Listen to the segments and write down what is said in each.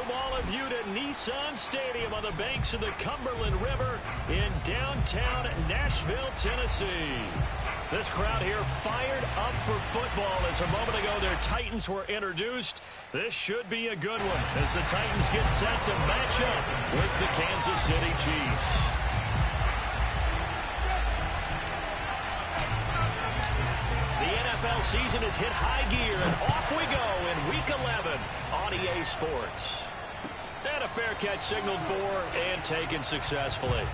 welcome all of you to Nissan Stadium on the banks of the Cumberland River in downtown Nashville, Tennessee. This crowd here fired up for football as a moment ago their Titans were introduced. This should be a good one as the Titans get set to match up with the Kansas City Chiefs. The NFL season has hit high gear, and off we go in Week 11 on EA Sports. And a fair catch signaled for and taken successfully.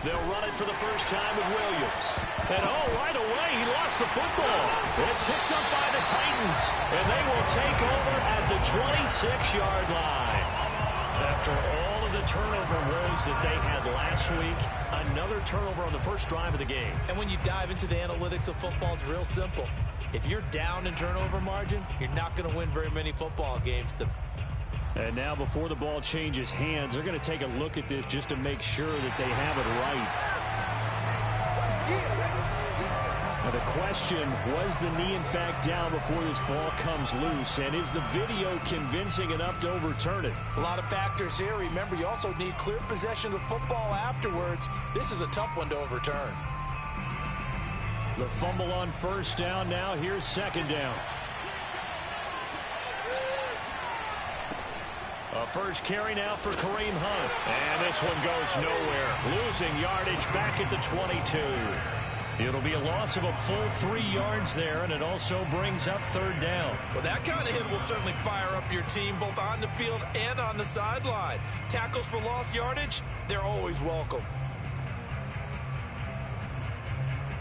They'll run it for the first time with Williams. And right away, he lost the football. It's picked up by the Titans, and they will take over at the 26-yard line. After all of the turnover woes that they had last week, another turnover on the first drive of the game. And when you dive into the analytics of football, it's real simple. If you're down in turnover margin, you're not going to win very many football games. And now before the ball changes hands, they're going to take a look at this just to make sure that they have it right. Now the question, was the knee in fact down before this ball comes loose? And is the video convincing enough to overturn it? A lot of factors here. Remember, you also need clear possession of football afterwards. This is a tough one to overturn. The fumble on first down. Now here's second down. A first carry now for Kareem Hunt. And this one goes nowhere. Losing yardage back at the 22. It'll be a loss of a full 3 yards there, and it also brings up third down. Well, that kind of hit will certainly fire up your team both on the field and on the sideline. Tackles for lost yardage, they're always welcome.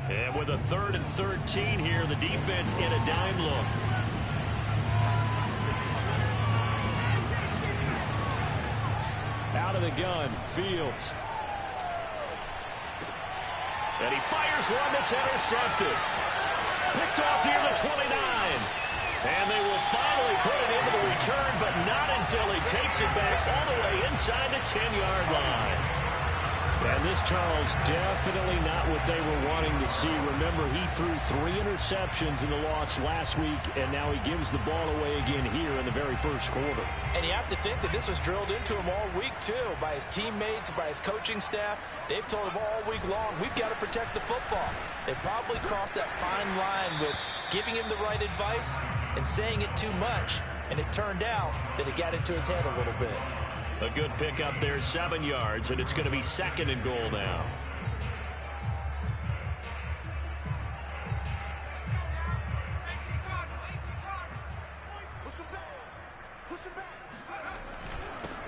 And with a 3rd and 13 here, the defense in a dime look. Out of the gun, Fields. And he fires one that's intercepted. Picked off near the 29. And they will finally put it into the return, but not until he takes it back all the way inside the 10-yard line. And this, Charles, definitely not what they were wanting to see. Remember, he threw 3 interceptions in the loss last week, and now he gives the ball away again here in the very first quarter. And you have to think that this was drilled into him all week, too, by his teammates, by his coaching staff. They've told him all week long, we've got to protect the football. They probably crossed that fine line with giving him the right advice and saying it too much, and it turned out that it got into his head a little bit. A good pickup there, 7 yards, and it's going to be 2nd and goal now.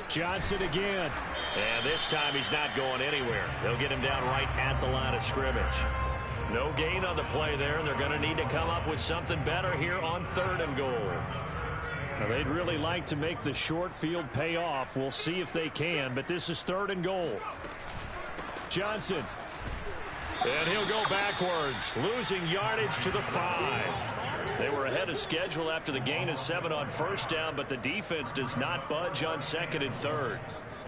Johnson again. And this time he's not going anywhere. They'll get him down right at the line of scrimmage. No gain on the play there, and they're going to need to come up with something better here on 3rd and goal. Now, they'd really like to make the short field pay off. We'll see if they can, but this is 3rd and goal. Johnson. And he'll go backwards, losing yardage to the 5. They were ahead of schedule after the gain of 7 on first down, but the defense does not budge on 2nd and 3rd.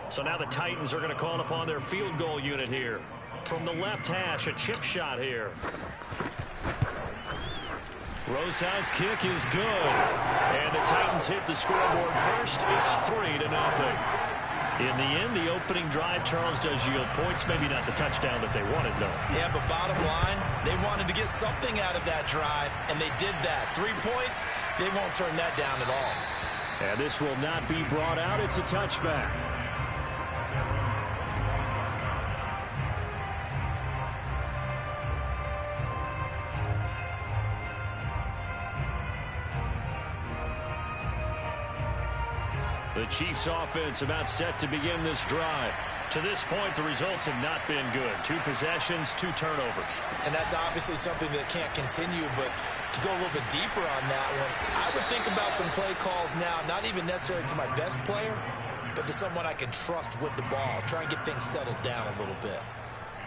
So now the Titans are going to call upon their field goal unit here. From the left hash, a chip shot here. Rosehouse kick is good. And the Titans hit the scoreboard first. It's 3-0. In the end, the opening drive, Charles, does yield points. Maybe not the touchdown that they wanted, though. Yeah, but bottom line, they wanted to get something out of that drive, and they did that. 3 points, they won't turn that down at all. And this will not be brought out. It's a touchback. The Chiefs offense about set to begin this drive. To this point, the results have not been good. 2 possessions, 2 turnovers. And that's obviously something that can't continue, but to go a little bit deeper on that one, I would think about some play calls now, not even necessarily to my best player, but to someone I can trust with the ball. Try and get things settled down a little bit.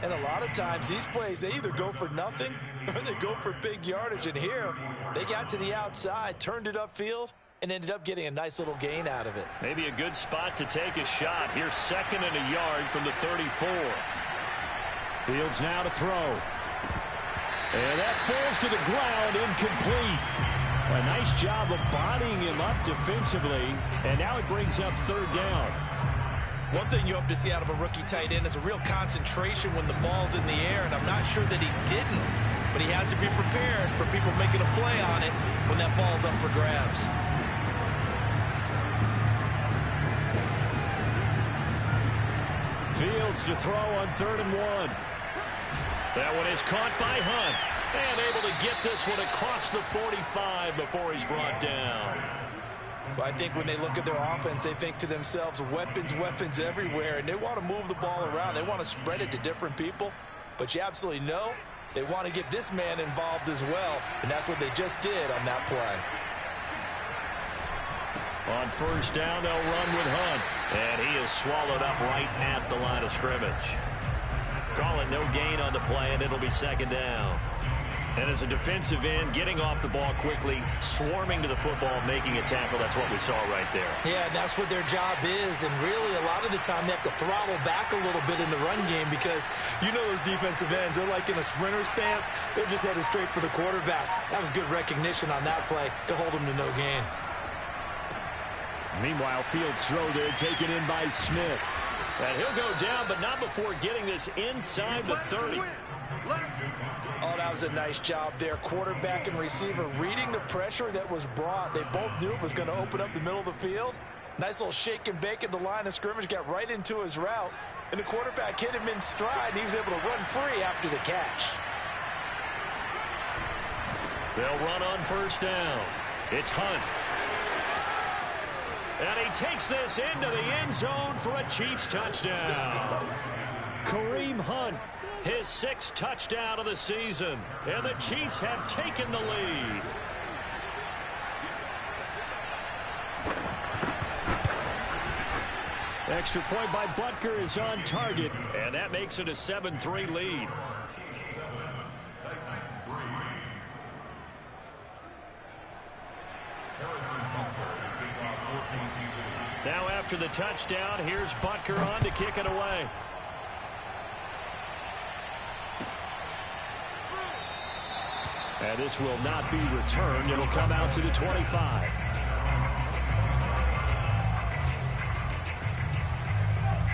And a lot of times, these plays, they either go for nothing or they go for big yardage. And here, they got to the outside, turned it upfield, and ended up getting a nice little gain out of it. Maybe a good spot to take a shot. Here's 2nd and a yard from the 34. Fields now to throw. And that falls to the ground, incomplete. A nice job of bodying him up defensively, and now it brings up 3rd down. One thing you hope to see out of a rookie tight end is a real concentration when the ball's in the air, and I'm not sure that he didn't, but he has to be prepared for people making a play on it when that ball's up for grabs. Fields to throw on 3rd and 1. That one is caught by Hunt, and able to get this one across the 45 before he's brought down. Well, I think when they look at their offense, they think to themselves, weapons, weapons everywhere, and they want to move the ball around. They want to spread it to different people, but you absolutely know they want to get this man involved as well, and that's what they just did on that play. On 1st down, they'll run with Hunt, and he is swallowed up right at the line of scrimmage. Call it no gain on the play, and it'll be 2nd down. And as a defensive end, getting off the ball quickly, swarming to the football, making a tackle, that's what we saw right there. Yeah, and that's what their job is, and really a lot of the time they have to throttle back a little bit in the run game because you know those defensive ends, they're like in a sprinter stance. They're just headed straight for the quarterback. That was good recognition on that play to hold them to no gain. Meanwhile, Fields' throw there taken in by Smith. And he'll go down, but not before getting this inside the 30. Oh, that was a nice job there. Quarterback and receiver reading the pressure that was brought. They both knew it was going to open up the middle of the field. Nice little shake and bake at the line of scrimmage, got right into his route. And the quarterback hit him in stride, and he was able to run free after the catch. They'll run on 1st down. It's Hunt. And he takes this into the end zone for a Chiefs touchdown. Kareem Hunt, his 6th touchdown of the season. And the Chiefs have taken the lead. Extra point by Butker is on target. And that makes it a 7-3 lead. Now after the touchdown, here's Butker on to kick it away. And this will not be returned. It'll come out to the 25.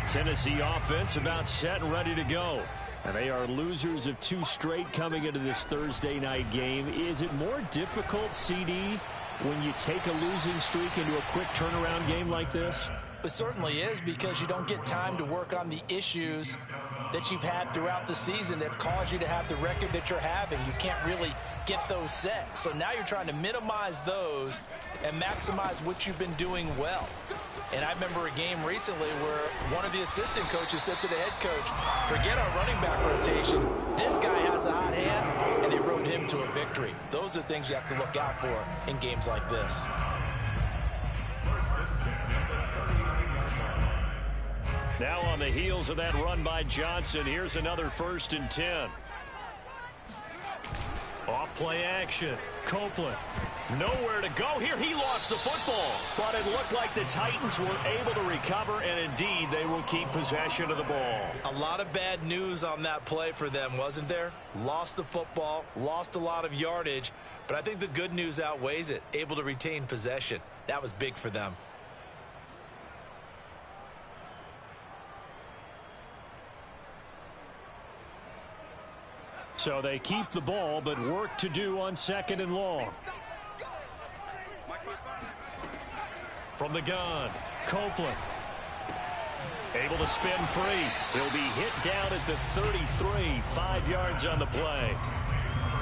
Tennessee offense about set and ready to go. And they are losers of 2 straight coming into this Thursday night game. Is it more difficult, CD, when you take a losing streak into a quick turnaround game like this? It certainly is, because you don't get time to work on the issues that you've had throughout the season that have caused you to have the record that you're having. You can't really get those set. So now you're trying to minimize those and maximize what you've been doing well. And I remember a game recently where one of the assistant coaches said to the head coach, forget our running back rotation. This guy has a hot hand, and they rode him to a victory. Those are things you have to look out for in games like this. Now on the heels of that run by Johnson, here's another 1st and 10. Off play action. Copeland. Nowhere to go here. He lost the football. But it looked like the Titans were able to recover, and indeed they will keep possession of the ball. A lot of bad news on that play for them, wasn't there? Lost the football, lost a lot of yardage, but I think the good news outweighs it. Able to retain possession. That was big for them. So they keep the ball, but work to do on 2nd and long. From the gun, Copeland. Able to spin free. He'll be hit down at the 33, 5 yards on the play.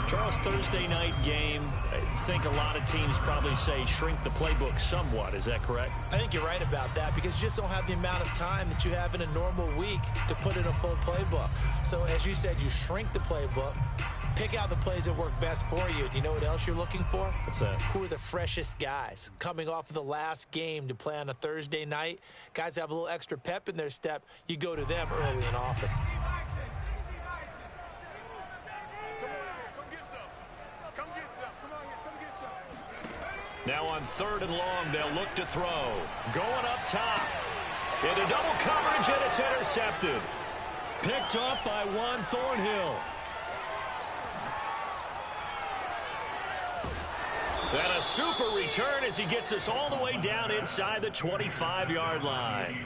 Charles, Thursday night game, I think a lot of teams probably say shrink the playbook somewhat. Is that correct? I think you're right about that, because you just don't have the amount of time that you have in a normal week to put in a full playbook. So as you said, you shrink the playbook, pick out the plays that work best for you. Do you know what else you're looking for? What's that? Who are the freshest guys coming off of the last game to play on a Thursday night? Guys have a little extra pep in their step. You go to them early and often. Now on 3rd and long, they'll look to throw. Going up top. Into double coverage, and it's intercepted. Picked off by Juan Thornhill. And a super return as he gets us all the way down inside the 25-yard line.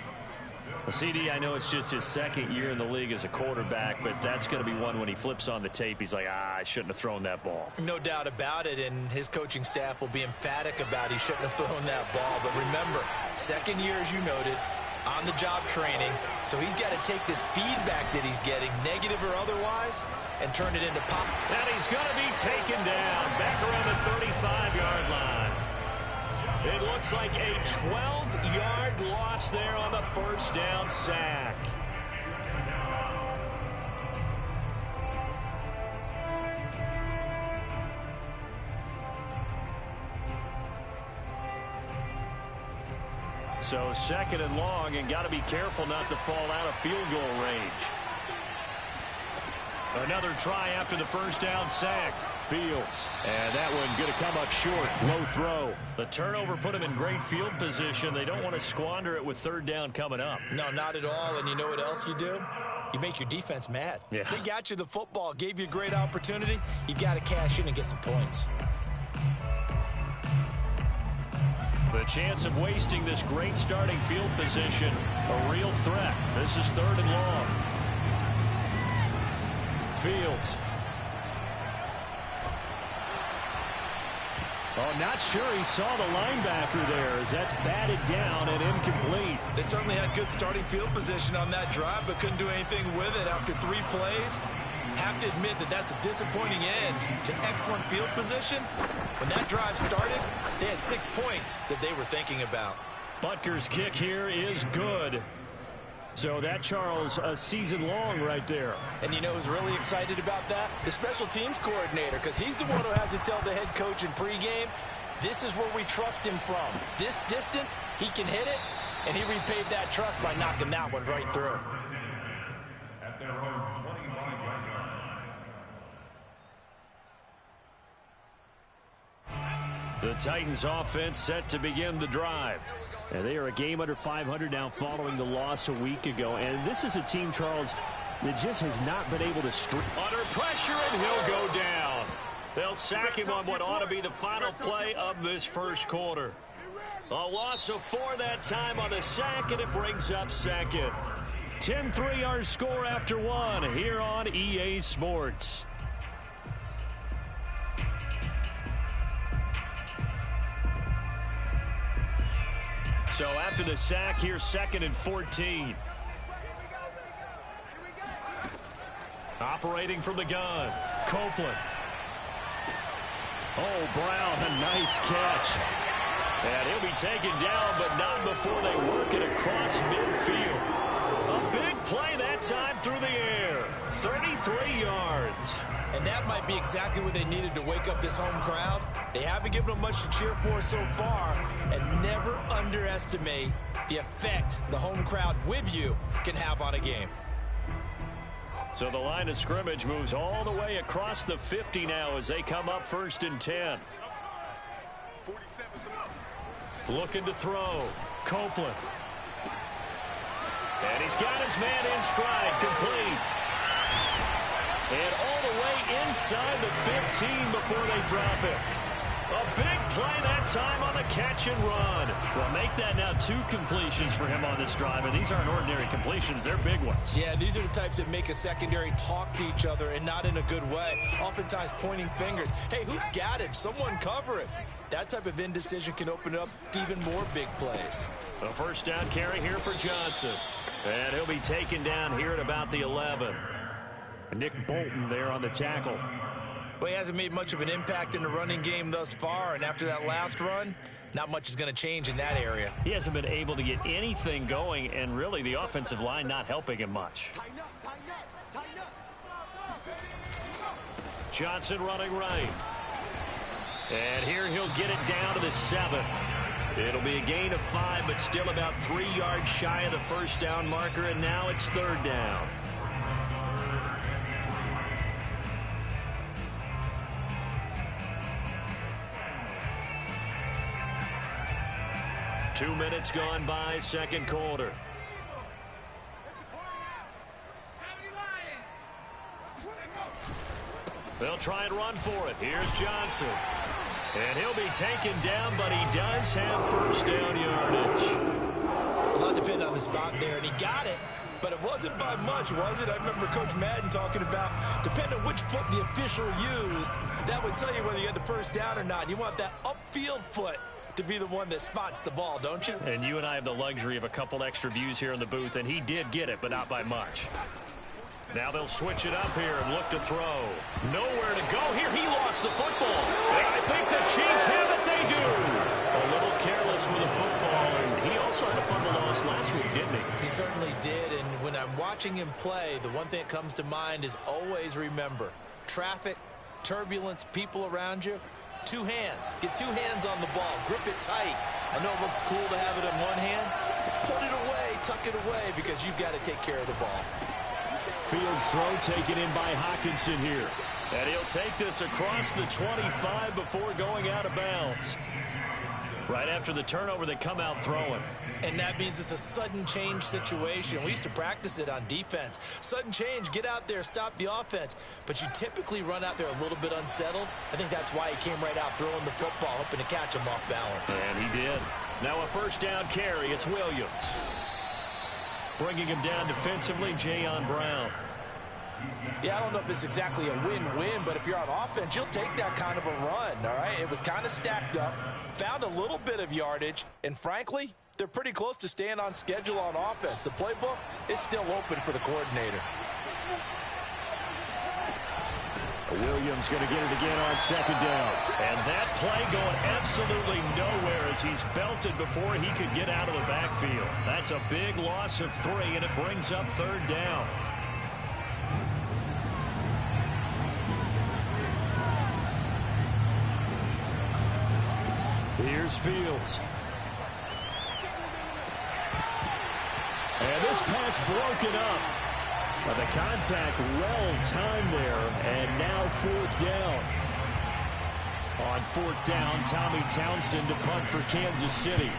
CD, I know it's just his 2nd year in the league as a quarterback, but that's going to be one when he flips on the tape, he's like, I shouldn't have thrown that ball. No doubt about it, and his coaching staff will be emphatic about he shouldn't have thrown that ball. But remember, 2nd year, as you noted, on-the-job training, so he's got to take this feedback that he's getting, negative or otherwise, and turn it into pop. And he's going to be taken down back around the 35-yard line. It looks like a 12-yard loss there on the 1st down sack. So 2nd and long, and got to be careful not to fall out of field goal range. Another try after the 1st down sack. Fields. And that one going to come up short. Low throw. The turnover put him in great field position. They don't want to squander it with 3rd down coming up. No, not at all. And you know what else you do? You make your defense mad. Yeah. They got you the football, gave you a great opportunity. You got to cash in and get some points. The chance of wasting this great starting field position, a real threat. This is 3rd and long. Fields. Oh, not sure he saw the linebacker there as that's batted down and incomplete. They certainly had good starting field position on that drive, but couldn't do anything with it after 3 plays. Have to admit that that's a disappointing end to excellent field position. When that drive started, they had 6 points that they were thinking about. Butker's kick here is good. So that, Charles, a season long right there. And you know who's really excited about that? The special teams coordinator, because he's the one who has to tell the head coach in pregame, this is where we trust him from. This distance, he can hit it, and he repaid that trust by knocking that one right through. At their own 25-yard line. The Titans offense set to begin the drive. And they are a game under 500 now following the loss a week ago. And this is a team, Charles, that just has not been able to under pressure, and he'll go down. They'll sack him on what ought to be the final play of this 1st quarter. A loss of 4 that time on the sack, and it brings up 2nd. 10-3 our score after 1 here on EA Sports. So after the sack, here's 2nd and 14. Operating from the gun, Copeland. Oh, Brown, a nice catch. And he'll be taken down, but not before they work it across midfield. A big play that time through the air. 33 yards. And that might be exactly what they needed to wake up this home crowd. They haven't given them much to cheer for so far, and never underestimate the effect the home crowd with you can have on a game. So the line of scrimmage moves all the way across the 50 now as they come up 1st and 10. Looking to throw. Copeland. And he's got his man in stride, complete. And all the way inside the 15 before they drop it. A big play that time on the catch and run. Well, make that now 2 completions for him on this drive, and these aren't ordinary completions. They're big ones. Yeah, these are the types that make a secondary talk to each other, and not in a good way. Oftentimes pointing fingers. Hey, who's got it? Someone cover it. That type of indecision can open up to even more big plays. A 1st down carry here for Johnson. And he'll be taken down here at about the 11. Nick Bolton there on the tackle. Well, he hasn't made much of an impact in the running game thus far, and after that last run, not much is going to change in that area. He hasn't been able to get anything going, and really the offensive line not helping him much. Johnson running right. And here he'll get it down to the 7. It'll be a gain of 5, but still about 3 yards shy of the 1st down marker, and now it's 3rd down. 2 minutes gone by, second quarter. They'll try and run for it. Here's Johnson. And he'll be taken down, but he does have first down yardage. A lot depended on the spot there, and he got it. But it wasn't by much, was it? I remember Coach Madden talking about, depending on which foot the official used, that would tell you whether you had the first down or not. You want that upfield foot to be the one that spots the ball, don't you? And you and I have the luxury of a couple extra views here in the booth, and he did get it, but not by much. Now they'll switch it up here and look to throw. Nowhere to go here. He lost the football. And I think the Chiefs have it. They do. A little careless with the football, and he also had a fumble loss last week, didn't he? He certainly did, and when I'm watching him play, the one thing that comes to mind is always remember, traffic, turbulence, people around you, two hands. Get two hands on the ball. Grip it tight. I know it looks cool to have it in one hand. Put it away, tuck it away, because you've got to take care of the ball. Fields throw taken in by Hockenson here. And he'll take this across the 25 before going out of bounds. Right after the turnover, they come out throwing. And that means it's a sudden change situation. We used to practice it on defense. Sudden change, get out there, stop the offense. But you typically run out there a little bit unsettled. I think that's why he came right out throwing the football, hoping to catch him off balance. And he did. Now a first down carry. It's Williams. Bringing him down defensively, Jayon Brown. Yeah, I don't know if it's exactly a win-win, but if you're on offense, you'll take that kind of a run, all right? It was kind of stacked up, found a little bit of yardage, and frankly, they're pretty close to staying on schedule on offense. The playbook is still open for the coordinator. Williams going to get it again on second down. And that play going absolutely nowhere as he's belted before he could get out of the backfield. That's a big loss of 3, and it brings up third down. Here's Fields. And this pass broken up. But the contact well timed there, and now fourth down. On fourth down, Tommy Townsend to punt for Kansas City.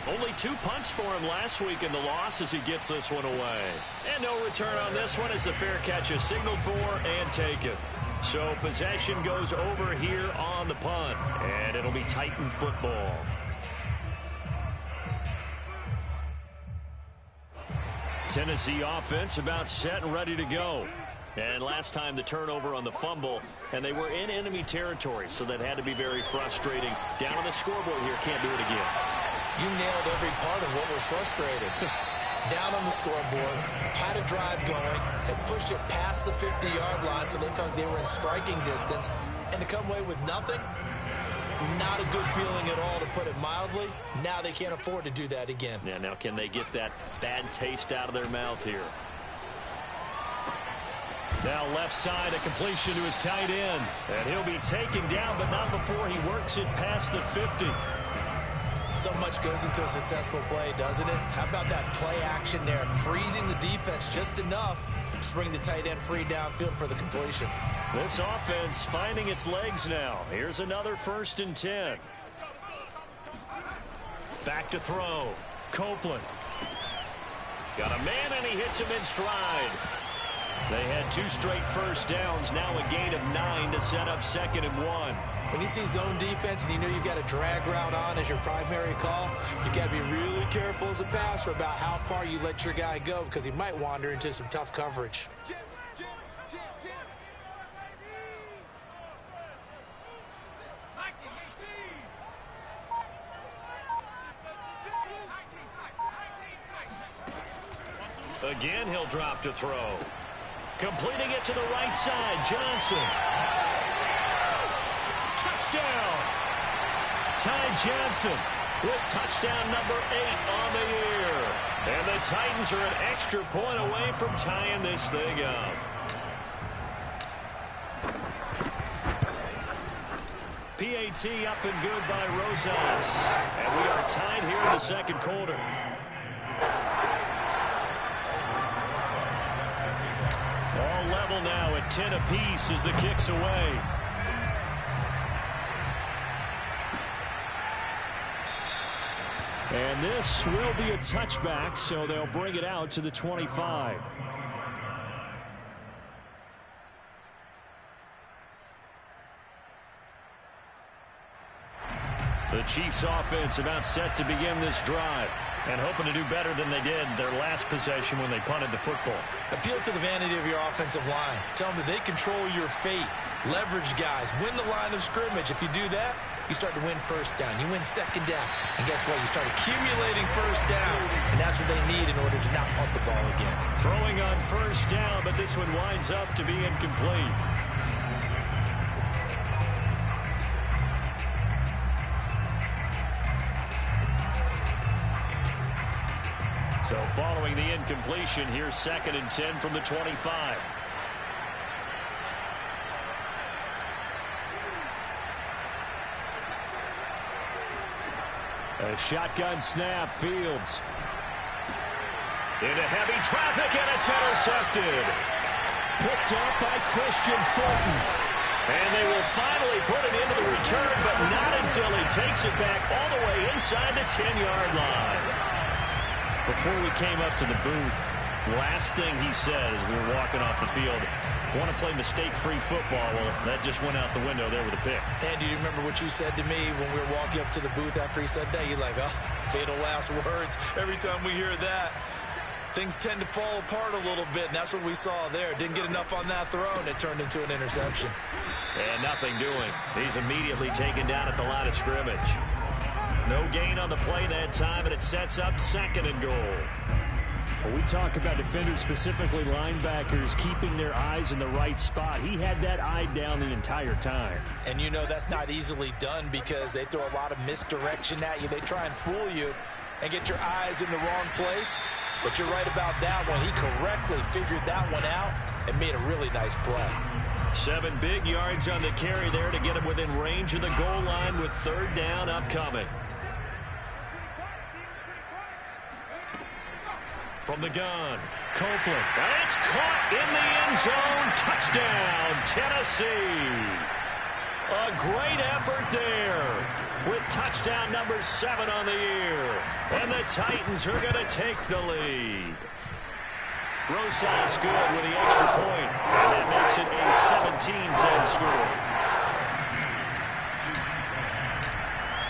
Only 2 punts for him last week in the loss as he gets this one away. And no return on this one as the fair catch is signaled for and taken. So possession goes over here on the punt, and it'll be Titan football. Tennessee offense about set and ready to go. And last time the turnover on the fumble, and they were in enemy territory, so that had to be very frustrating. Down on the scoreboard here, can't do it again. You nailed every part of what was frustrating. Down on the scoreboard, had a drive going, had pushed it past the 50-yard line, so they felt like they were in striking distance, and to come away with nothing, not a good feeling at all, to put it mildly. Now they can't afford to do that again. Yeah, now can they get that bad taste out of their mouth here? Now left side, a completion to his tight end. And he'll be taken down, but not before he works it past the 50. So much goes into a successful play, doesn't it? How about that play action there? Freezing the defense just enough to bring the tight end free downfield for the completion. This offense finding its legs now. Here's another 1st and 10. Back to throw. Copeland. Got a man, and he hits him in stride. They had 2 straight first downs. Now a gain of 9 to set up 2nd and 1. When you see zone defense and you know you've got a drag route on as your primary call, you got to be really careful as a passer about how far you let your guy go, because he might wander into some tough coverage. Again, he'll drop to throw. Completing it to the right side, Johnson. Touchdown! Ty Johnson with touchdown number 8 on the year. And the Titans are an extra point away from tying this thing up. PAT up and good by Rosas. And we are tied here in the second quarter. All level now at 10 apiece as the kick's away. And this will be a touchback, so they'll bring it out to the 25. The Chiefs offense about set to begin this drive and hoping to do better than they did their last possession when they punted the football. Appeal to the vanity of your offensive line. Tell them that they control your fate. Leverage guys. Win the line of scrimmage. If you do that, you start to win first down. You win second down. And guess what? You start accumulating first downs. And that's what they need in order to not punt the ball again. Throwing on first down, but this one winds up to be incomplete. So following the incompletion, here's 2nd and 10 from the 25. A shotgun snap, Fields. Into heavy traffic, and it's intercepted. Picked up by Christian Fulton. And they will finally put it into the return, but not until he takes it back all the way inside the 10-yard line. Before we came up to the booth, last thing he said as we were walking off the field, want to play mistake-free football. Well, that just went out the window there with a pick. And do you remember what you said to me when we were walking up to the booth after he said that? You're like, oh, fatal last words. Every time we hear that, things tend to fall apart a little bit, and that's what we saw there. Didn't get enough on that throw, and it turned into an interception. And nothing doing. He's immediately taken down at the line of scrimmage. No gain on the play that time, and it sets up 2nd and goal. When we talk about defenders, specifically linebackers, keeping their eyes in the right spot, he had that eye down the entire time. And you know that's not easily done because they throw a lot of misdirection at you. They try and fool you and get your eyes in the wrong place. But you're right about that one. He correctly figured that one out and made a really nice play. 7 big yards on the carry there to get him within range of the goal line with 3rd down upcoming. From the gun, Copeland. And it's caught in the end zone. Touchdown, Tennessee. A great effort there with touchdown number 7 on the year. And the Titans are going to take the lead. Rosas good with the extra point. And that makes it a 17-10 score.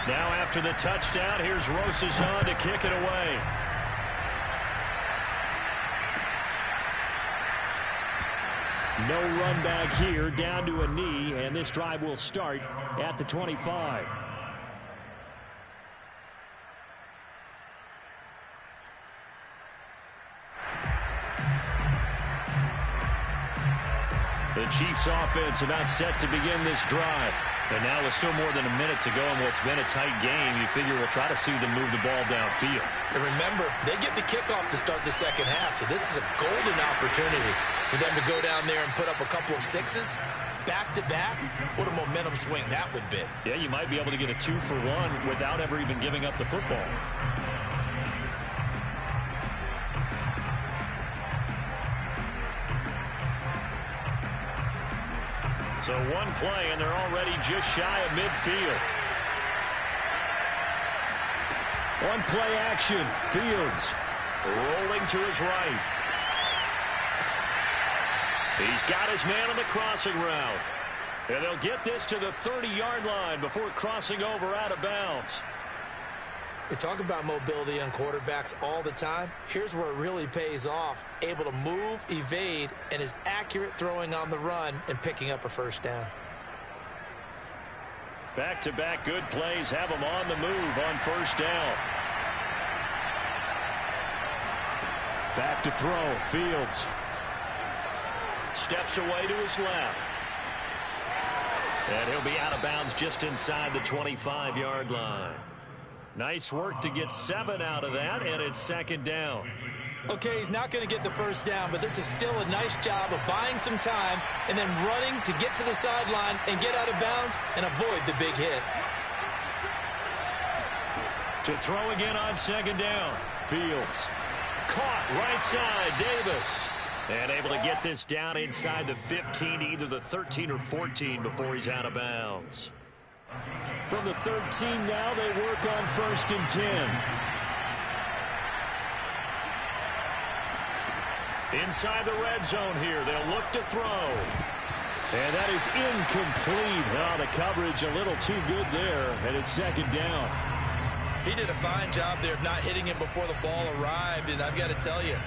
Now after the touchdown, here's Rosas on to kick it away. No run back here, down to a knee, and this drive will start at the 25. The Chiefs offense about set to begin this drive. And now with still more than a minute to go in what's been a tight game, you figure we'll try to see them move the ball downfield. And remember, they get the kickoff to start the second half, so this is a golden opportunity for them to go down there and put up a couple of sixes back-to-back. What a momentum swing that would be. Yeah, you might be able to get a 2-for-1 without ever even giving up the football. So one play, and they're already just shy of midfield. One play action. Fields rolling to his right. He's got his man on the crossing route. And they'll get this to the 30-yard line before crossing over out of bounds. They talk about mobility on quarterbacks all the time. Here's where it really pays off. Able to move, evade, and is accurate throwing on the run and picking up a first down. Back-to-back good plays have him on the move on first down. back to throw. Fields steps away to his left. And he'll be out of bounds just inside the 25-yard line. Nice work to get 7 out of that, and it's second down. Okay, he's not going to get the first down, but this is still a nice job of buying some time and then running to get to the sideline and get out of bounds and avoid the big hit. To throw again on second down. Fields caught right side. Davis. And able to get this down inside the 15, either the 13 or 14 before he's out of bounds. From the 13 now, they work on 1st and 10. Inside the red zone here. They'll look to throw. And that is incomplete. Oh, the coverage a little too good there, and it's second down. He did a fine job there of not hitting him before the ball arrived, and I've got to tell you,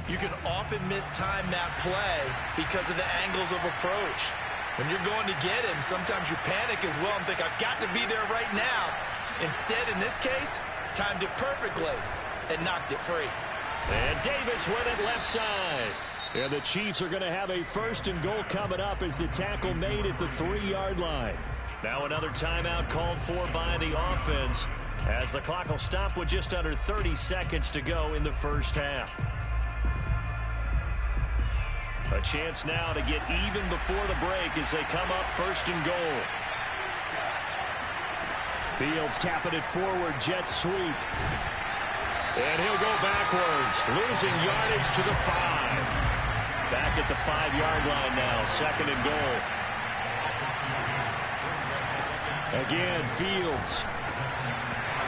you can often mistime that play because of the angles of approach. When you're going to get him, sometimes you panic as well and think, I've got to be there right now. Instead, in this case, timed it perfectly and knocked it free. And Davis with it left side. And the Chiefs are going to have a first and goal coming up as the tackle made at the 3-yard line. Now another timeout called for by the offense as the clock will stop with just under 30 seconds to go in the first half. A chance now to get even before the break as they come up first and goal. Fields tapping it forward, jet sweep. And he'll go backwards, losing yardage to the 5. Back at the 5-yard line now, second and goal. Again, Fields.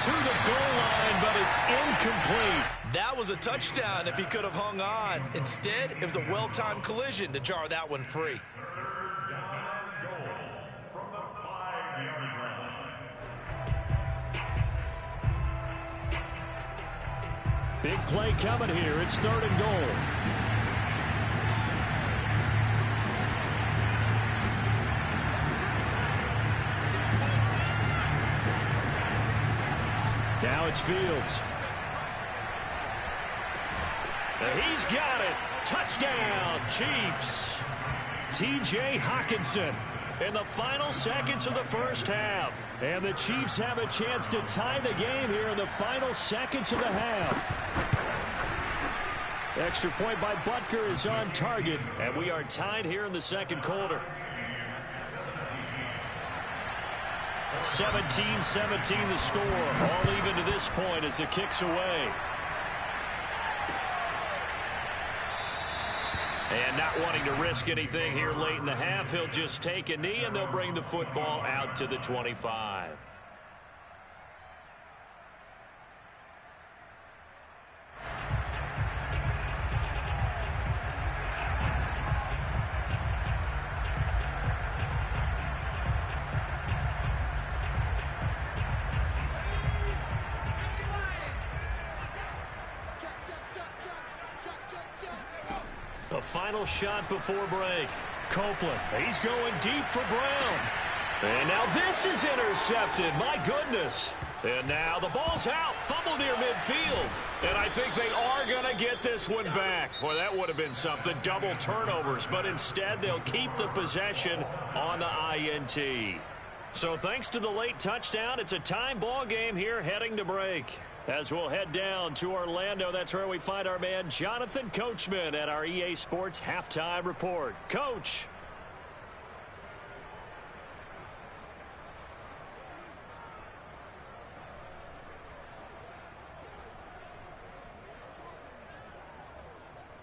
To the goal line, but it's incomplete. That was a touchdown if he could have hung on. Instead, it was a well-timed collision to jar that one free. Big play coming here. It's third and goal. Now it's Fields. He's got it. Touchdown, Chiefs. T.J. Hockenson In the final seconds of the first half. And the Chiefs have a chance to tie the game here in the final seconds of the half. Extra point by Butker is on target. And we are tied here in the second quarter. 17-17 the score. All even to this point as the kick's away. And not wanting to risk anything here late in the half, he'll just take a knee and they'll bring the football out to the 25. The final shot before break. Copeland, he's going deep for Brown. And now this is intercepted. My goodness. And now the ball's out. Fumble near midfield. And I think they are going to get this one back. Boy, that would have been something. Double turnovers. But instead, they'll keep the possession on the INT. So thanks to the late touchdown, it's a time ball game here heading to break. As we'll head down to Orlando, that's where we find our man Jonathan Coachman at our EA Sports Halftime Report. Coach.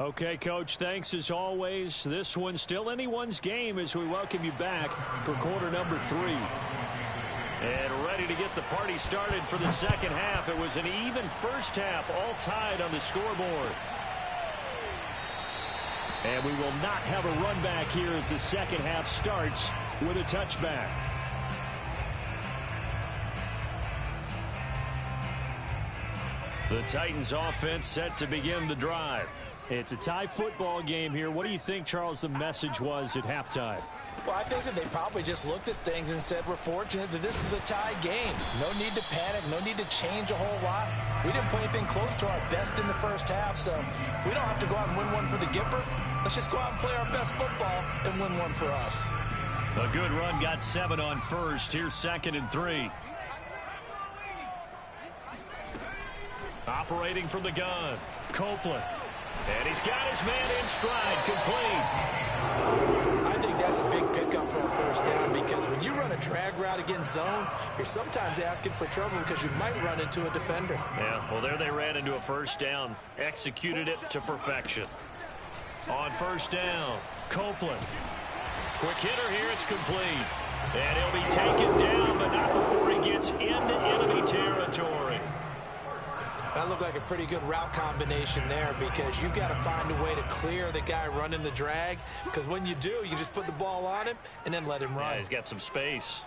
Okay, Coach, thanks as always. This one's still anyone's game as we welcome you back for quarter number 3. And ready to get the party started for the second half. It was an even first half, all tied on the scoreboard. And we will not have a run back here as the second half starts with a touchback. The Titans offense set to begin the drive. It's a tie football game here. What do you think, Charles, the message was at halftime? Well, I think that they probably just looked at things and said, we're fortunate that this is a tie game. No need to panic. No need to change a whole lot. We didn't play anything close to our best in the first half, so we don't have to go out and win one for the Gipper. Let's just go out and play our best football and win one for us. A good run, got 7 on first. Here's 2nd and 3. Operating from the gun, Copeland. And he's got his man in stride, complete. I think that's a big pickup for a first down because when you run a drag route against zone, you're sometimes asking for trouble because you might run into a defender. Yeah, well, there they ran into a first down. Executed it to perfection. On first down, Copeland. Quick hitter here, it's complete. And he'll be taken down, but not before he gets into enemy territory. That looked like a pretty good route combination there because you've got to find a way to clear the guy running the drag, because when you do, you just put the ball on him and then let him run. Yeah, he's got some space.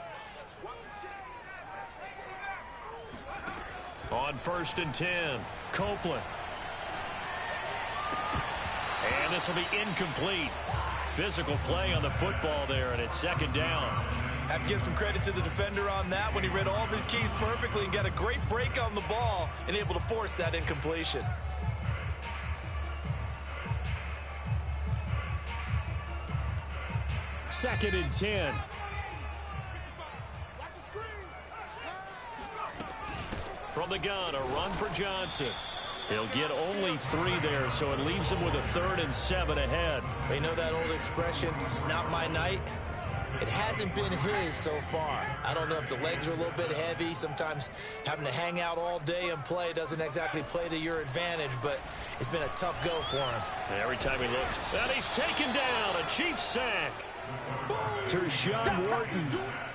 On 1st and 10, Copeland. And this will be incomplete. Physical play on the football there, and it's 2nd down. I have to give some credit to the defender on that when he read all of his keys perfectly and got a great break on the ball and able to force that incompletion. Second and 10. From the gun, a run for Johnson. He'll get only 3 there, so it leaves him with a 3rd and 7 ahead. You know that old expression, it's not my night? It hasn't been his so far. I don't know if the legs are a little bit heavy. Sometimes having to hang out all day and play doesn't exactly play to your advantage, but it's been a tough go for him. Every time he looks, and he's taken down, a Chiefs sack. Tershawn Wharton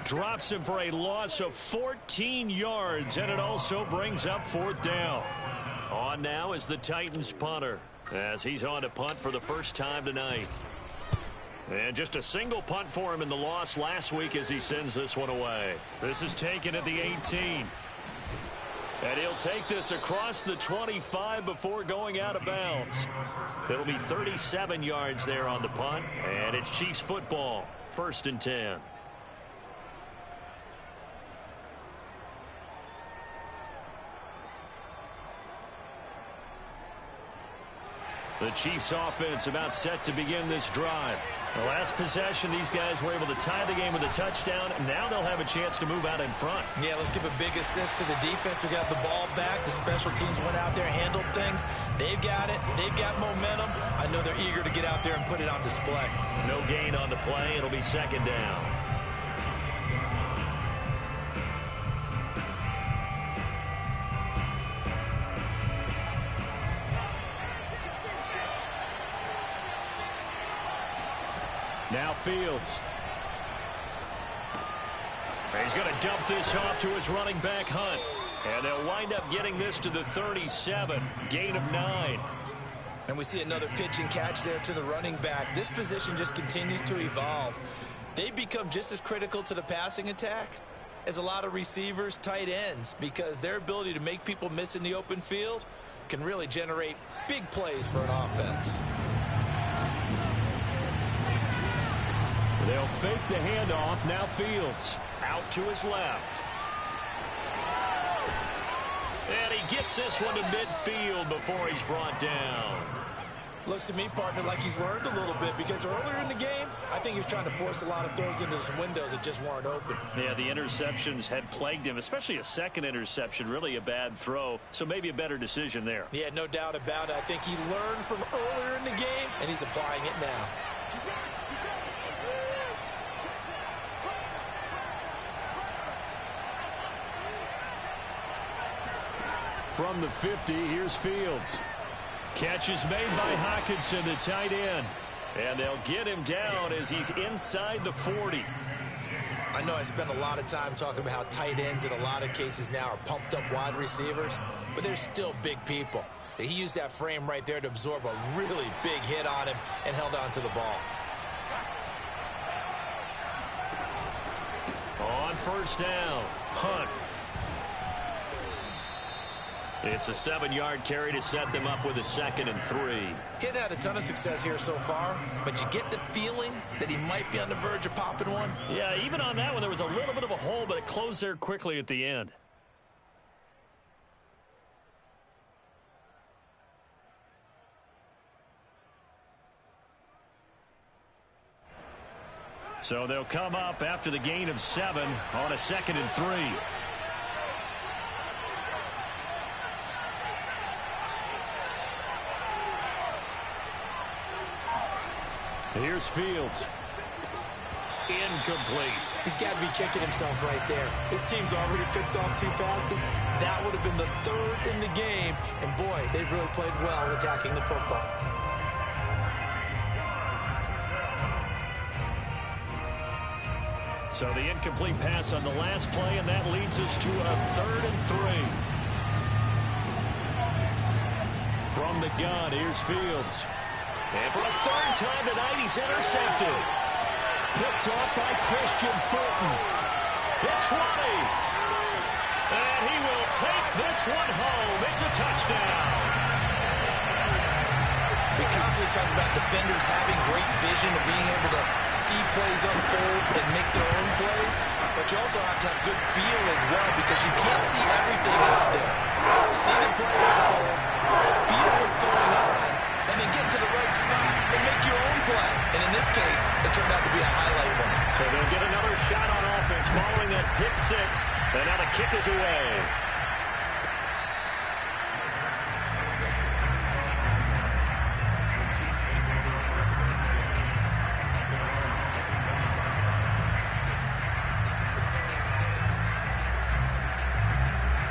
drops him for a loss of 14 yards, and it also brings up 4th down. On now is the Titans punter, as he's on to punt for the first time tonight. And just a single punt for him in the loss last week as he sends this one away. This is taken at the 18. And he'll take this across the 25 before going out of bounds. It'll be 37 yards there on the punt, and it's Chiefs football, 1st and 10. The Chiefs offense about set to begin this drive. The last possession, these guys were able to tie the game with a touchdown. Now they'll have a chance to move out in front. Yeah, let's give a big assist to the defense who got the ball back. The special teams went out there, handled things. They've got it. They've got momentum. I know they're eager to get out there and put it on display. No gain on the play. It'll be 2nd down. Now Fields. He's going to dump this off to his running back, Hunt. And they'll wind up getting this to the 37. Gain of 9. And we see another pitch and catch there to the running back. This position just continues to evolve. They become just as critical to the passing attack as a lot of receivers, tight ends, because their ability to make people miss in the open field can really generate big plays for an offense. They'll fake the handoff. Now Fields. Out to his left. And he gets this one to midfield before he's brought down. Looks to me, partner, like he's learned a little bit, because earlier in the game, I think he was trying to force a lot of throws into some windows that just weren't open. Yeah, the interceptions had plagued him, especially a second interception, really a bad throw, so maybe a better decision there. Yeah, no doubt about it. I think he learned from earlier in the game, and he's applying it now. From the 50, here's Fields. Catch is made by Hockenson, the tight end. And they'll get him down as he's inside the 40. I know I spent a lot of time talking about how tight ends in a lot of cases now are pumped up wide receivers, but they're still big people. He used that frame right there to absorb a really big hit on him and held on to the ball. On 1st down, Hunt. It's a 7-yard carry to set them up with a 2nd and 3. He hadn't had a ton of success here so far, but you get the feeling that he might be on the verge of popping one. Yeah, even on that one, there was a little bit of a hole, but it closed there quickly at the end. So they'll come up after the gain of 7 on a 2nd and 3. Here's Fields. Incomplete. He's got to be kicking himself right there. His team's already picked off 2 passes. That would have been the 3rd in the game. And, boy, they've really played well in attacking the football. So the incomplete pass on the last play, and that leads us to a 3rd and 3. from the gun. Here's Fields. And for the third time tonight, he's intercepted. Picked off by Christian Fulton. The 20. And he will take this one home. It's a touchdown. We constantly talk about defenders having great vision and being able to see plays unfold and make their own plays. But you also have to have good feel as well because you can't see everything out there. See the play unfold, feel what's going on, and then get to the right spot and make your own play. And in this case, it turned out to be a highlight one. So they'll get another shot on offense following that pick six. And now the kick is away.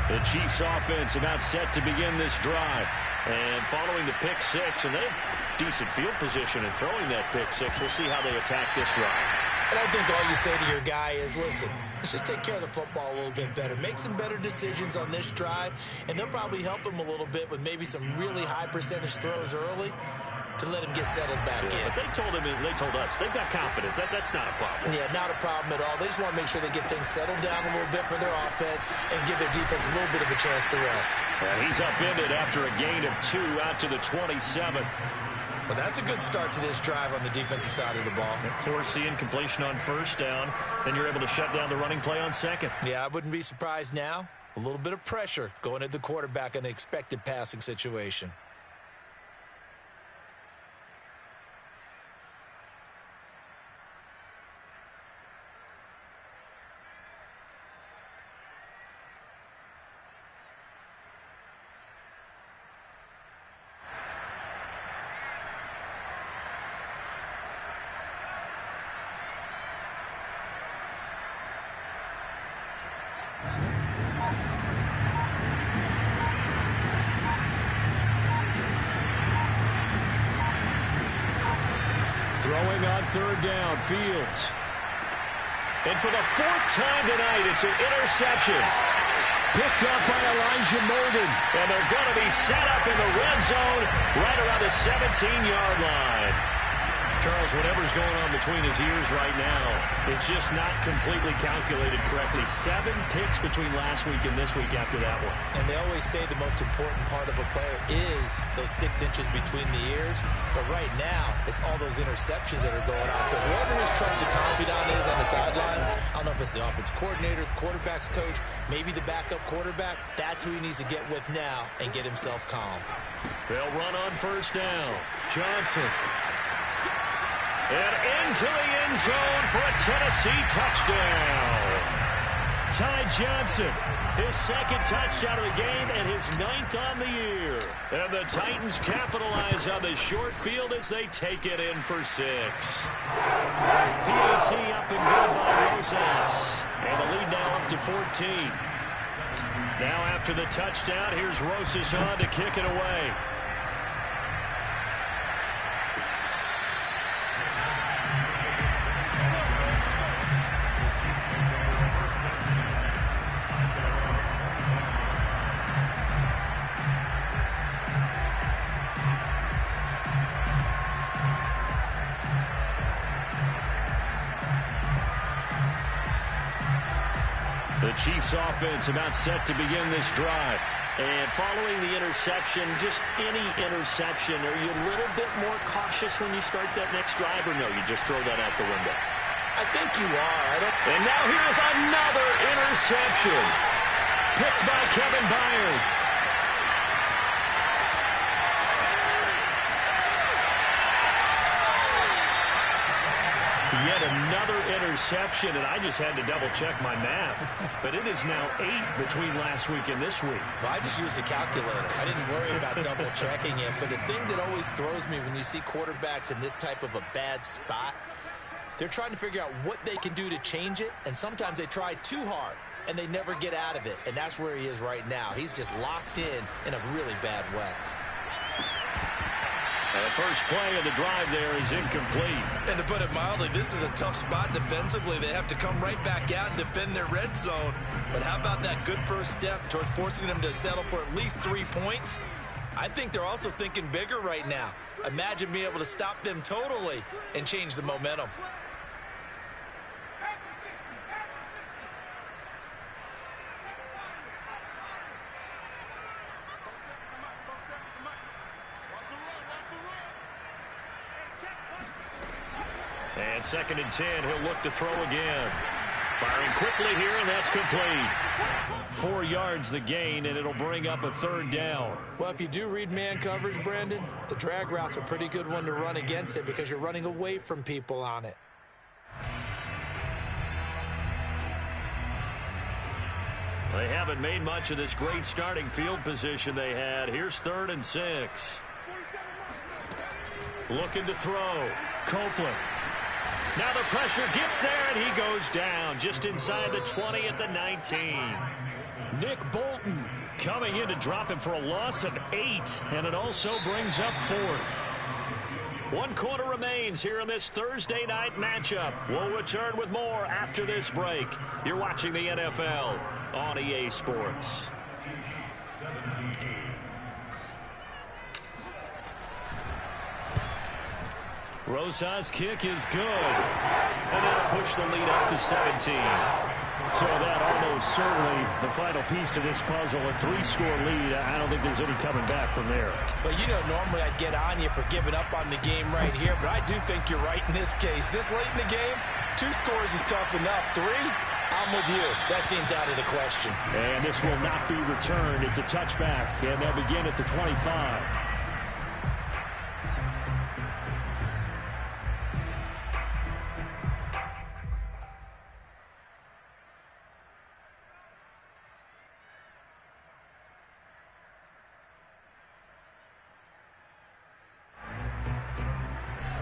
The Chiefs offense about set to begin this drive. And following the pick six, and they have decent field position in throwing that pick six. We'll see how they attack this drive. And I think all you say to your guy is, listen, let's just take care of the football a little bit better. Make some better decisions on this drive, and they'll probably help him a little bit with maybe some really high percentage throws early to let him get settled back in. But they told us, they've got confidence. That's not a problem. Yeah, not a problem at all. They just want to make sure they get things settled down a little bit for their offense and give their defense a little bit of a chance to rest. And he's upended after a gain of 2 out to the 27. Well, that's a good start to this drive on the defensive side of the ball. Forcing completion on first down. Then you're able to shut down the running play on second. Yeah, I wouldn't be surprised now. A little bit of pressure going at the quarterback in an expected passing situation. Throwing on third down, Fields. And for the 4th time tonight, it's an interception. Picked up by Elijah Molden. And they're going to be set up in the red zone right around the 17-yard line. Charles, whatever's going on between his ears right now, it's just not completely calculated correctly. 7 picks between last week and this week after that one. And they always say the most important part of a player is those 6 inches between the ears. But right now, it's all those interceptions that are going on. So whoever his trusted confidant is on the sidelines, I don't know if it's the offense coordinator, the quarterback's coach, maybe the backup quarterback, that's who he needs to get with now and get himself calm. They'll run on first down. Johnson. And into the end zone for a Tennessee touchdown. Ty Johnson, his 2nd touchdown of the game and his 9th on the year. And the Titans capitalize on the short field as they take it in for 6. PAT up and good by Rosas. And the lead now up to 14. Now after the touchdown, here's Rosas on to kick it away. The Chiefs offense about set to begin this drive. And following the interception, just any interception, are you a little bit more cautious when you start that next drive, or no, you just throw that out the window? I think you are. And now here's another interception. Picked by Kevin Byard. Yet another interception, and I just had to double-check my math. But it is now 8 between last week and this week. Well, I just used a calculator. I didn't worry about double-checking it. But the thing that always throws me when you see quarterbacks in this type of a bad spot, they're trying to figure out what they can do to change it, and sometimes they try too hard, and they never get out of it. And that's where he is right now. He's just locked in a really bad way. The first play of the drive there is incomplete. And to put it mildly, this is a tough spot defensively. They have to come right back out and defend their red zone. But how about that good first step towards forcing them to settle for at least 3 points? I think they're also thinking bigger right now. Imagine being able to stop them totally and change the momentum. And 2nd and 10, he'll look to throw again. Firing quickly here, and that's complete. 4 yards the gain, and it'll bring up a 3rd down. Well, if you do read man coverage, Brandon, the drag route's a pretty good one to run against it because you're running away from people on it. They haven't made much of this great starting field position they had. Here's 3rd and 6. Looking to throw. Copeland. Now the pressure gets there, and he goes down just inside the 20 at the 19. Nick Bolton coming in to drop him for a loss of 8, and it also brings up 4th. 1 quarter remains here in this Thursday night matchup. We'll return with more after this break. You're watching the NFL on EA Sports. Rosas' kick is good. And that'll push the lead up to 17. So that almost certainly the final piece to this puzzle, a 3-score lead. I don't think there's any coming back from there. Well, you know, normally I'd get on you for giving up on the game right here, but I do think you're right in this case. This late in the game, 2 scores is tough enough. 3, I'm with you. That seems out of the question. And this will not be returned. It's a touchback, and they'll begin at the 25.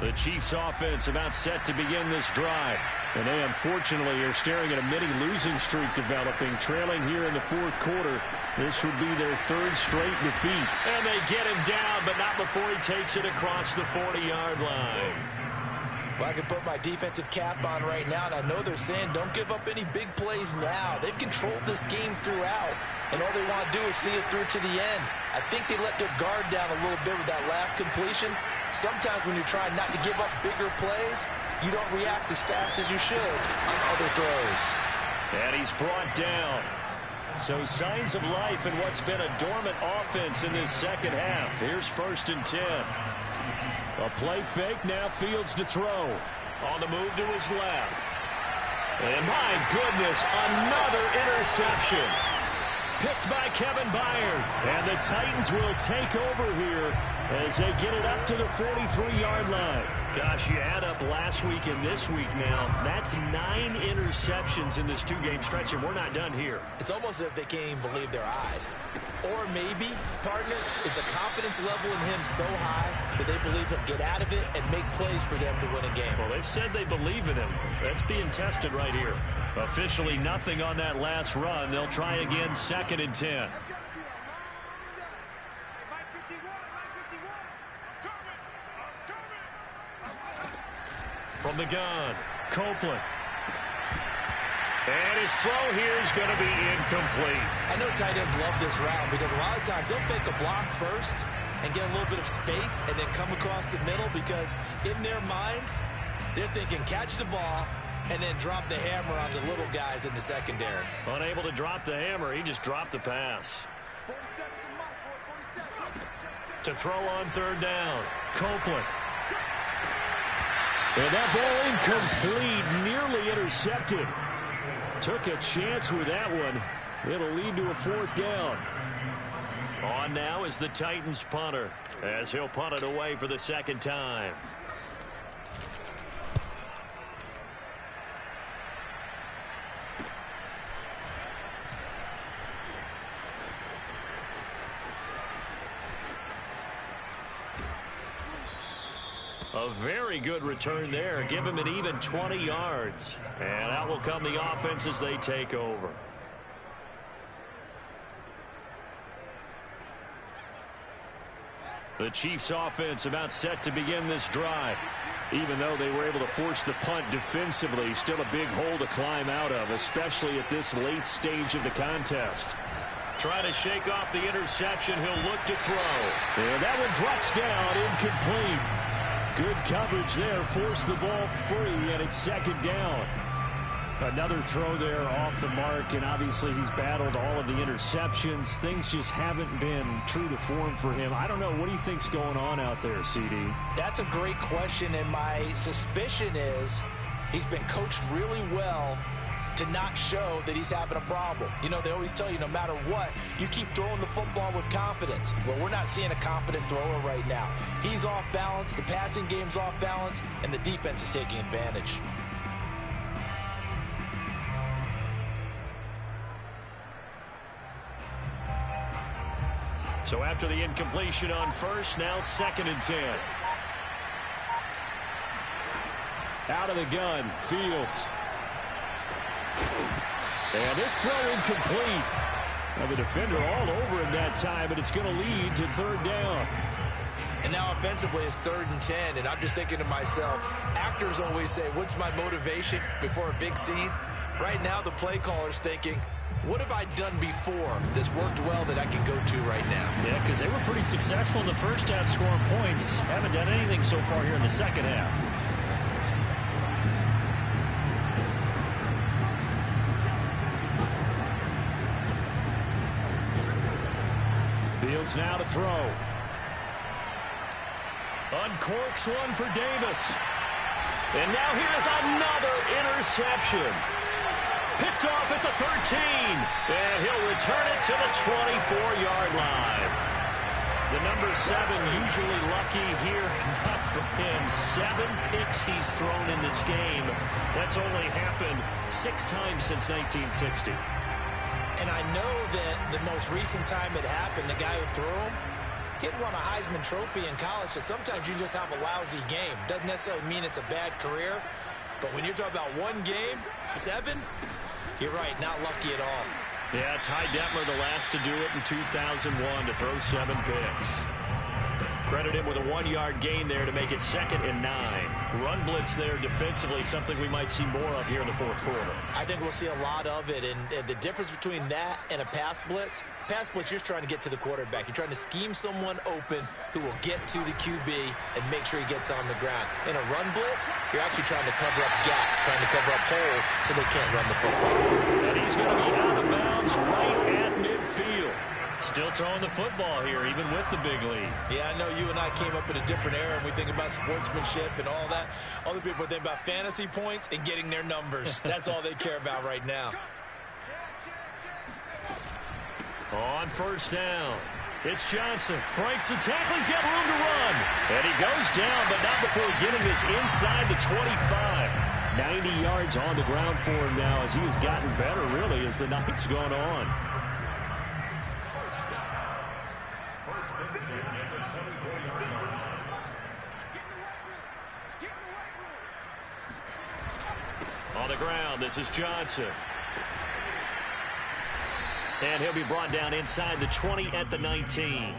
The Chiefs offense about set to begin this drive. And they unfortunately are staring at a mini losing streak developing, trailing here in the 4th quarter. This would be their 3rd straight defeat. And they get him down, but not before he takes it across the 40-yard line. Well, I can put my defensive cap on right now, and I know they're saying don't give up any big plays now. They've controlled this game throughout, and all they want to do is see it through to the end. I think they let their guard down a little bit with that last completion. Sometimes when you're trying not to give up bigger plays, you don't react as fast as you should on other throws. And he's brought down. So signs of life in what's been a dormant offense in this 2nd half. Here's 1st and 10. A play fake, now Fields to throw. On the move to his left. And my goodness, another interception. Picked by Kevin Byard. And the Titans will take over here as they get it up to the 43-yard line. Gosh, you add up last week and this week now. That's 9 interceptions in this 2-game stretch, and we're not done here. It's almost as if they can't even believe their eyes. Or maybe, partner, is the confidence level in him so high that they believe he'll get out of it and make plays for them to win a game. Well, they've said they believe in him. That's being tested right here. Officially nothing on that last run. They'll try again, 2nd and 10. From the gun, Copeland. And his throw here is going to be incomplete. I know tight ends love this route because a lot of times they'll fake a block first and get a little bit of space and then come across the middle because in their mind, they're thinking catch the ball and then drop the hammer on the little guys in the secondary. Unable to drop the hammer, he just dropped the pass. To throw on 3rd down, Copeland. And that ball incomplete, nearly intercepted. Took a chance with that one. It'll lead to a 4th down. On now is the Titans punter, as he'll punt it away for the 2nd time. A very good return there. Give him an even 20 yards. And out will come the offense as they take over. The Chiefs offense about set to begin this drive. Even though they were able to force the punt defensively, still a big hole to climb out of, especially at this late stage of the contest. Trying to shake off the interception. He'll look to throw. And that one drops down, incomplete. Good coverage there. Forced the ball free, and it's second down. Another throw there off the mark, and obviously he's battled all of the interceptions. Things just haven't been true to form for him. I don't know. What do you think's going on out there, CD? That's a great question, and my suspicion is he's been coached really well to not show that he's having a problem. You know, they always tell you no matter what, you keep throwing the football with confidence. Well, we're not seeing a confident thrower right now. He's off balance, the passing game's off balance, and the defense is taking advantage. So after the incompletion on first, now 2nd and 10. Out of the gun, Fields. And this throw incomplete. Now the defender all over him that time, but it's going to lead to 3rd down. And now offensively it's 3rd and 10, and I'm just thinking to myself, actors always say, what's my motivation before a big scene? Right now the play caller's thinking, what have I done before that's worked well that I can go to right now? Yeah, because they were pretty successful in the first half scoring points. Haven't done anything so far here in the second half. Fields now to throw. Uncorks one for Davis. And now here's another interception. Picked off at the 13. And he'll return it to the 24-yard line. The number 7 usually lucky here. Not for him. 7 picks he's thrown in this game. That's only happened 6 times since 1960. And I know that the most recent time it happened, the guy who threw him, he had won a Heisman Trophy in college, so sometimes you just have a lousy game. Doesn't necessarily mean it's a bad career, but when you're talking about one game, 7, you're right, not lucky at all. Yeah, Ty Detmer the last to do it in 2001 to throw 7 picks. Credit him with a 1-yard gain there to make it 2nd and 9. Run blitz there defensively, something we might see more of here in the 4th quarter. I think we'll see a lot of it, and the difference between that and a pass blitz, you're just trying to get to the quarterback. You're trying to scheme someone open who will get to the QB and make sure he gets on the ground. In a run blitz, you're actually trying to cover up gaps, trying to cover up holes so they can't run the football. And he's going to be out of bounds right at midfield. Still throwing the football here, even with the big lead. Yeah, I know you and I came up in a different era, and we think about sportsmanship and all that. Other people think about fantasy points and getting their numbers. That's all they care about right now. On 1st down, it's Johnson. Breaks the tackle. He's got room to run. And he goes down, but not before getting this inside the 25. 90 yards on the ground for him now as he has gotten better, really, as the night's gone on. On the ground, this is Johnson. And he'll be brought down inside the 20 at the 19.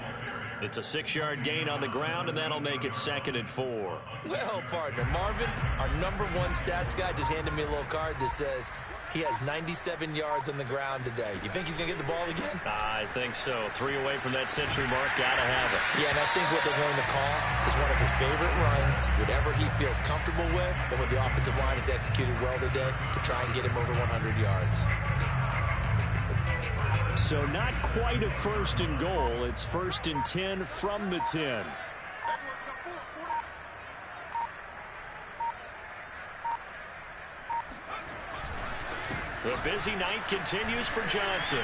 It's a 6-yard gain on the ground, and that'll make it 2nd and 4. Well, partner, Marvin, our number 1 stats guy just handed me a little card that says he has 97 yards on the ground today. You think he's going to get the ball again? I think so. 3 away from that century mark. Got to have it. Yeah, and I think what they're going to call is one of his favorite runs, whatever he feels comfortable with, and when the offensive line is executed well today, to try and get him over 100 yards. So not quite a 1st and goal. It's 1st and 10 from the 10. The busy night continues for Johnson.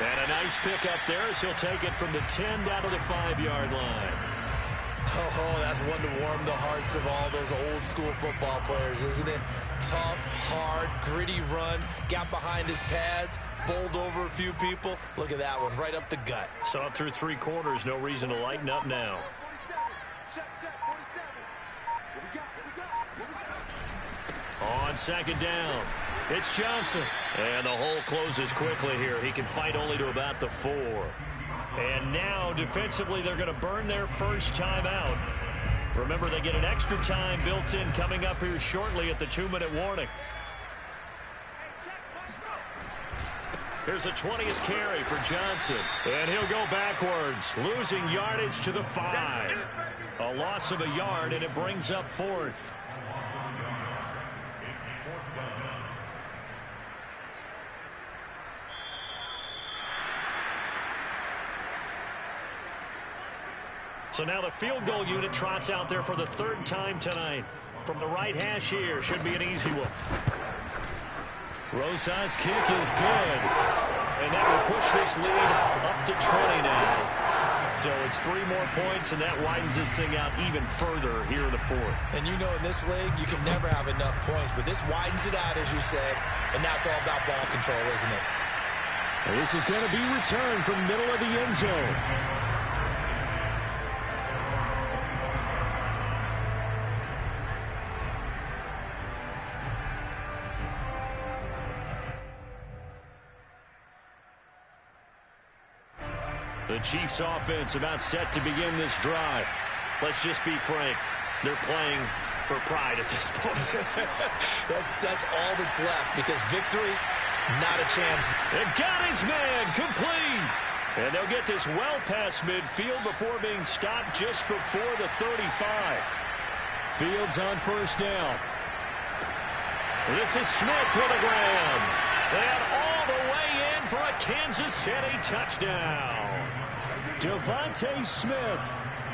And a nice pickup there as he'll take it from the 10 down to the 5-yard line. Oh, that's one to warm the hearts of all those old school football players, isn't it? Tough, hard, gritty run, got behind his pads, bowled over a few people. Look at that one, right up the gut. So up through 3 quarters, no reason to lighten up now. On 2nd down, it's Johnson. And the hole closes quickly here. He can fight only to about the 4. And now, defensively, they're going to burn their first time out. Remember, they get an extra time built in coming up here shortly at the 2-minute warning. Here's a 20th carry for Johnson. And he'll go backwards, losing yardage to the 5. A loss of a yard, and it brings up 4th. So now the field goal unit trots out there for the 3rd time tonight. From the right hash here, should be an easy one. Rosa's kick is good. And that will push this lead up to 20 now. So it's 3 more points, and that widens this thing out even further here in the 4th. And you know in this league, you can never have enough points. But this widens it out, as you said. And now it's all about ball control, isn't it? And this is going to be returned from middle of the end zone. The Chiefs offense about set to begin this drive. Let's just be frank. They're playing for pride at this point. that's all that's left, because victory, not a chance. And got his man complete. And they'll get this well past midfield before being stopped just before the 35. Fields on 1st down. This is Smith with a grab. And all the way in for a Kansas City touchdown. Devontae Smith,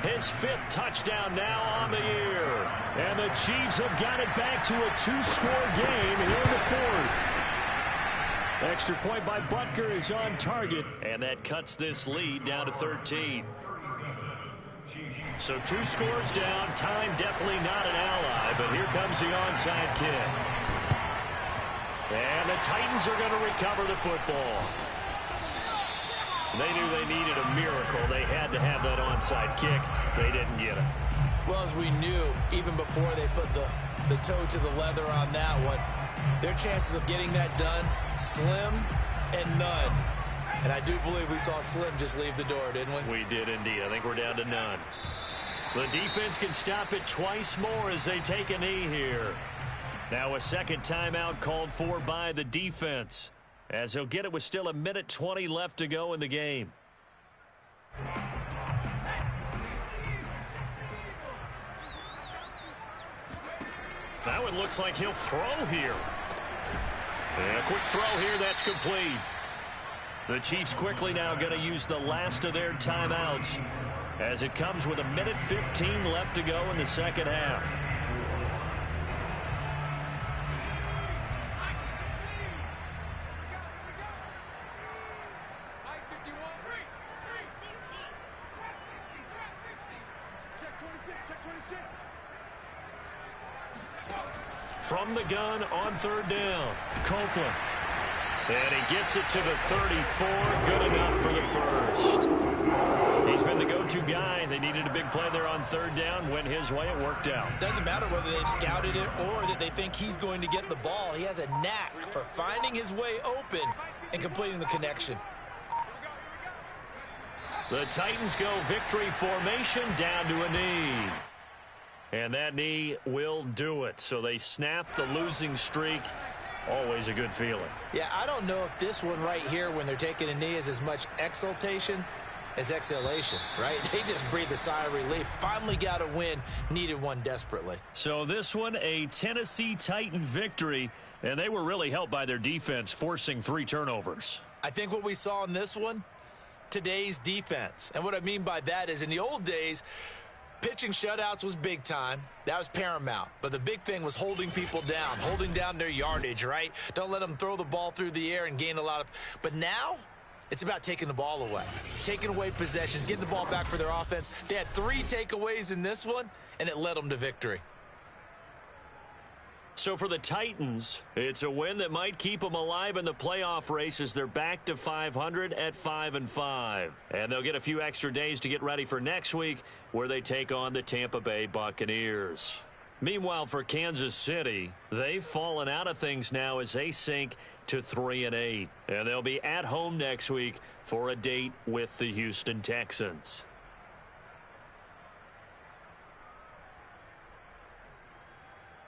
his 5th touchdown now on the year. And the Chiefs have got it back to a 2-score game here in the 4th. Extra point by Butker is on target. And that cuts this lead down to 13. So 2 scores down. Time definitely not an ally, but here comes the onside kick. And the Titans are going to recover the football. They knew they needed a miracle. They had to have that onside kick. They didn't get it. Well, as we knew, even before they put the toe to the leather on that one, their chances of getting that done, slim and none. And I do believe we saw Slim just leave the door, didn't we? We did indeed. I think we're down to none. The defense can stop it twice more as they take a knee here. Now a second timeout called for by the defense, as he'll get it with still 1:20 left to go in the game. Now it looks like he'll throw here. And a quick throw here, that's complete. The Chiefs quickly now going to use the last of their timeouts, as it comes with 1:15 left to go in the second half. From the gun on 3rd down, Copeland. And he gets it to the 34. Good enough for the 1st. He's been the go-to guy. They needed a big play there on 3rd down. Went his way. It worked out. Doesn't matter whether they've scouted it or that they think he's going to get the ball. He has a knack for finding his way open and completing the connection. The Titans go victory formation down to a knee. And that knee will do it. So they snap the losing streak. Always a good feeling. Yeah, I don't know if this one right here, when they're taking a knee, is as much exultation as exhalation, right? They just breathe a sigh of relief. Finally got a win. Needed one desperately. So this one, a Tennessee Titan victory. And they were really helped by their defense, forcing 3 turnovers. I think what we saw in this one, today's defense. And what I mean by that is, in the old days, pitching shutouts was big time. That was paramount. But the big thing was holding people down, holding down their yardage, right? Don't let them throw the ball through the air and gain a lot of... But now, it's about taking the ball away, taking away possessions, getting the ball back for their offense. They had 3 takeaways in this one, and it led them to victory. So for the Titans, it's a win that might keep them alive in the playoff race as they're back to 500 at 5-5. And they'll get a few extra days to get ready for next week, where they take on the Tampa Bay Buccaneers. Meanwhile, for Kansas City, they've fallen out of things now as they sink to 3-8. And they'll be at home next week for a date with the Houston Texans.